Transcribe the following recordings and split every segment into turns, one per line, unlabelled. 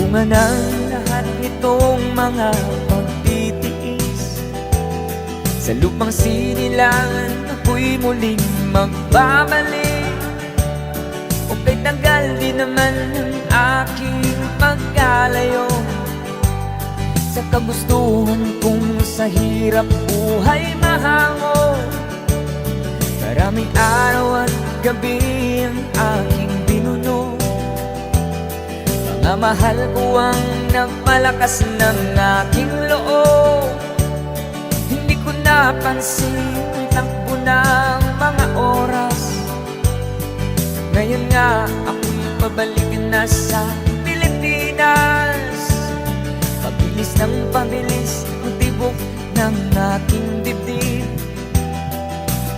Bunga ng lahat nitong mga pagtitiis, sa lupang sinilangan ako'y muling magbabalik. O kay tagal din naman ang aking pagkalayo sa kagustuhan kong sa hirap buhay mahango. Maraming araw at gabi ang aking binuno, mga mahal ko ang nagpalakas ng aking loob. Hindi ko napansin ang takbo ng mga oras. Ngayon nga ako'y pabalik na sa Pilipinas. Pabilis ng pabilis ang tibok ng aking dibdib,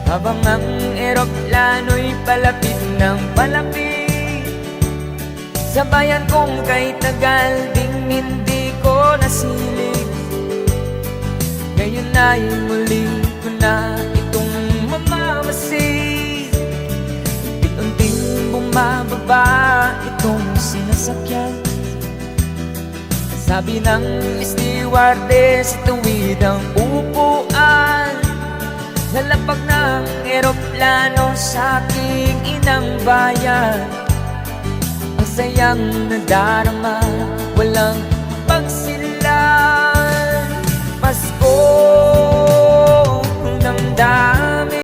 habang ang eroplano'y palapit ng palapit sa bayan kong kay tagal ding hindi ko nasilip. Ngayon ay muli ko na itong mamamasid. Unti-unting bumababa itong sinasakyan. Sabi ng stewardess, tuwid ang upuan. Lalapag ng eroplano sa aking inang bayan. Ang sayang nadarama, walang pagsilang.